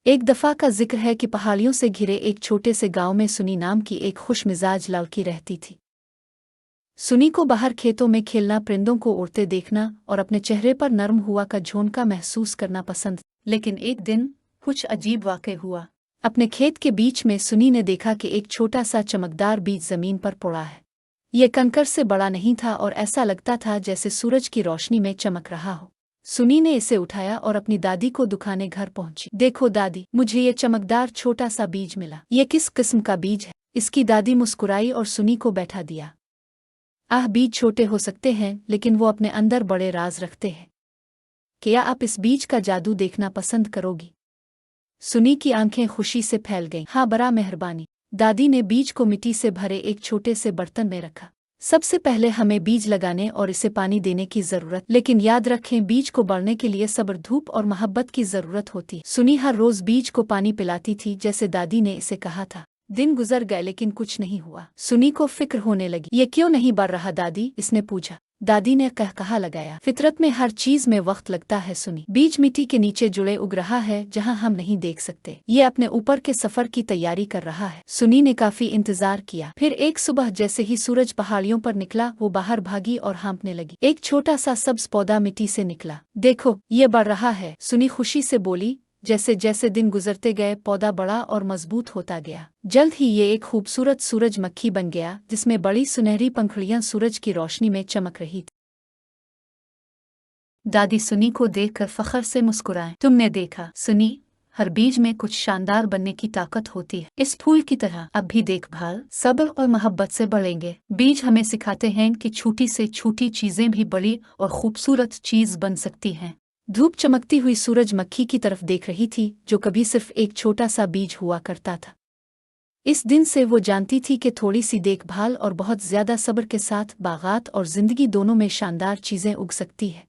एक दफ़ा का जिक्र है कि पहाड़ियों से घिरे एक छोटे से गांव में सुनी नाम की एक खुश मिजाज लड़की रहती थी। सुनी को बाहर खेतों में खेलना, परिंदों को उड़ते देखना और अपने चेहरे पर नरम हुआ का झोंका महसूस करना पसंद। लेकिन एक दिन कुछ अजीब वाक़या हुआ। अपने खेत के बीच में सुनी ने देखा कि एक छोटा सा चमकदार बीज जमीन पर पड़ा है। ये कंकर से बड़ा नहीं था और ऐसा लगता था जैसे सूरज की रोशनी में चमक रहा हो। सुनी ने इसे उठाया और अपनी दादी को दिखाने घर पहुंची। देखो दादी, मुझे ये चमकदार छोटा सा बीज मिला। ये किस किस्म का बीज है? इसकी दादी मुस्कुराई और सुनी को बैठा दिया। बीज छोटे हो सकते हैं, लेकिन वो अपने अंदर बड़े राज रखते हैं। क्या आप इस बीज का जादू देखना पसंद करोगी? सुनी की आंखें खुशी से फैल गईं। हाँ, बड़ा मेहरबानी। दादी ने बीज को मिट्टी से भरे एक छोटे से बर्तन में रखा। सबसे पहले हमें बीज लगाने और इसे पानी देने की जरूरत, लेकिन याद रखें बीज को बढ़ने के लिए सब्र, धूप और मोहब्बत की जरूरत होती। सुनी हर रोज बीज को पानी पिलाती थी जैसे दादी ने इसे कहा था। दिन गुजर गए लेकिन कुछ नहीं हुआ। सुनी को फिक्र होने लगी। ये क्यों नहीं बढ़ रहा दादी? इसने पूछा। दादी ने कहा लगाया, फितरत में हर चीज में वक्त लगता है सुनी। बीज मिट्टी के नीचे जुड़े उग रहा है जहां हम नहीं देख सकते। ये अपने ऊपर के सफर की तैयारी कर रहा है। सुनी ने काफी इंतजार किया। फिर एक सुबह जैसे ही सूरज पहाड़ियों पर निकला, वो बाहर भागी और हाँफने लगी। एक छोटा सा सब्ज पौधा मिट्टी से निकला। देखो, ये बढ़ रहा है, सुनी खुशी से बोली। जैसे जैसे दिन गुजरते गए, पौधा बड़ा और मजबूत होता गया। जल्द ही ये एक खूबसूरत सूरजमुखी बन गया जिसमें बड़ी सुनहरी पंखुड़ियां सूरज की रोशनी में चमक रही थी। दादी सुनी को देखकर फख्र से मुस्कुराए। तुमने देखा सुनी, हर बीज में कुछ शानदार बनने की ताकत होती है। इस फूल की तरह अब भी देखभाल, सब्र और मोहब्बत से बढ़ेंगे। बीज हमें सिखाते हैं कि छोटी से छोटी चीजें भी बड़ी और खूबसूरत चीज बन सकती हैं। धूप चमकती हुई सूरजमुखी की तरफ देख रही थी, जो कभी सिर्फ एक छोटा सा बीज हुआ करता था। इस दिन से वो जानती थी कि थोड़ी सी देखभाल और बहुत ज्यादा सब्र के साथ बागात और जिंदगी दोनों में शानदार चीजें उग सकती है।